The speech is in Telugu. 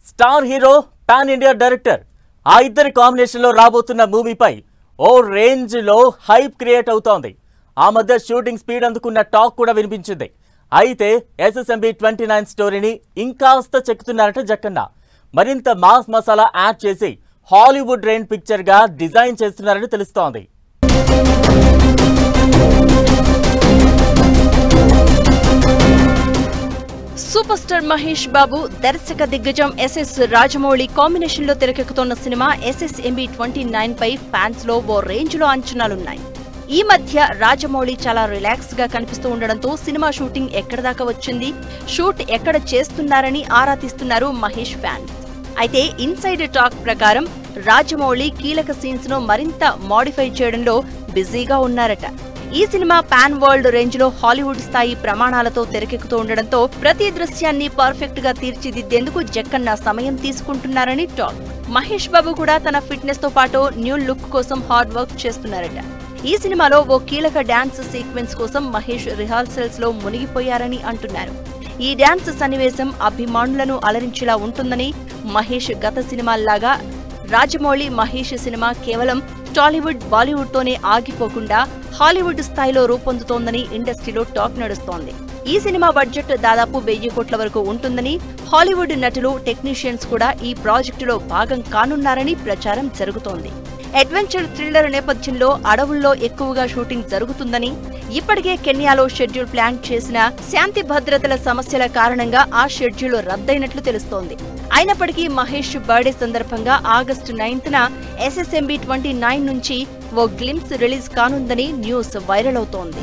Star hero pan India director ఆ ఇద్దరి కాంబినేషన్ లో రాబోతున్న మూవీపై ఓ రేంజ్ లో హైప్ క్రియేట్ అవుతోంది. ఆ మధ్య షూటింగ్ స్పీడ్ అందుకున్న టాక్ కూడా వినిపించింది. అయితే SSMB 29 స్టోరీని ఇంకాస్త చెక్కుతున్నారట జక్కన్న. మరింత మాస్ మసాలా యాడ్ చేసి హాలీవుడ్ రేంజ్ పిక్చర్ గా డిజైన్ చేస్తున్నారని తెలుస్తోంది. సూపర్ స్టార్ మహేష్ బాబు దర్శక దిగ్గజం SS రాజమౌళి కాంబినేషన్ లో తెరకెక్కుతున్న సినిమా SSMB 29 పై ఫ్యాన్స్ లో ఓ రేంజ్ లో అంచనాలున్నాయి. ఈ మధ్య రాజమౌళి చాలా రిలాక్స్ గా కనిపిస్తూ ఉండడంతో సినిమా షూటింగ్ ఎక్కడ దాకా వచ్చింది, షూట్ ఎక్కడ చేస్తున్నారని ఆరా తీస్తున్నారు మహేష్ ఫ్యాన్స్. అయితే ఇన్సైడ్ టాక్ ప్రకారం రాజమౌళి కీలక సీన్స్ ను మరింత మాడిఫై చేయడంలో బిజీగా ఉన్నారట. ఈ సినిమా పాన్ వరల్డ్ రేంజ్ లో హాలీవుడ్ స్థాయి ప్రమాణాలతో తెరకెక్కుతూ ఉండడంతో ప్రతి దృశ్యాన్ని పర్ఫెక్ట్ గా తీర్చిదిద్దేందుకు జక్కన్న సమయం తీసుకుంటున్నారని టాక్. మహేష్ బాబు కూడా తన ఫిట్నెస్ తో పాటు న్యూ లుక్ కోసం హార్డ్ వర్క్ చేస్తున్నారట. ఈ సినిమాలో ఓ కీలక డాన్స్ సీక్వెన్స్ కోసం మహేష్ రిహార్సల్స్ లో మునిగిపోయారని అంటున్నారు. ఈ డాన్స్ సన్నివేశం అభిమానులను అలరించేలా ఉంటుందని, మహేష్ గత సినిమాల్లాగా రాజమౌళి మహేష్ సినిమా కేవలం టాలీవుడ్ బాలీవుడ్ తోనే ఆగిపోకుండా హాలీవుడ్ స్థాయిలో రూపొందుతోందని ఇండస్ట్రీలో టాక్ నడుస్తోంది. ఈ సినిమా బడ్జెట్ దాదాపు 1000 కోట్ల వరకు ఉంటుందని, హాలీవుడ్ నటులు టెక్నీషియన్స్ కూడా ఈ ప్రాజెక్టులో భాగం కానున్నారని ప్రచారం జరుగుతోంది. అడ్వెంచర్ థ్రిల్లర్ నేపథ్యంలో అడవుల్లో ఎక్కువగా షూటింగ్ జరుగుతుందని, ఇప్పటికే కెన్యాలో షెడ్యూల్ ప్లాన్ చేసిన శాంతి భద్రతల సమస్యల కారణంగా ఆ షెడ్యూల్ రద్దయినట్లు తెలుస్తోంది. అయినప్పటికీ మహేష్ బర్త్డే సందర్భంగా ఆగస్టు 9న SSMB 29 నుంచి ఓ గ్లింప్స్ రిలీజ్ కానుందని న్యూస్ వైరల్ అవుతోంది.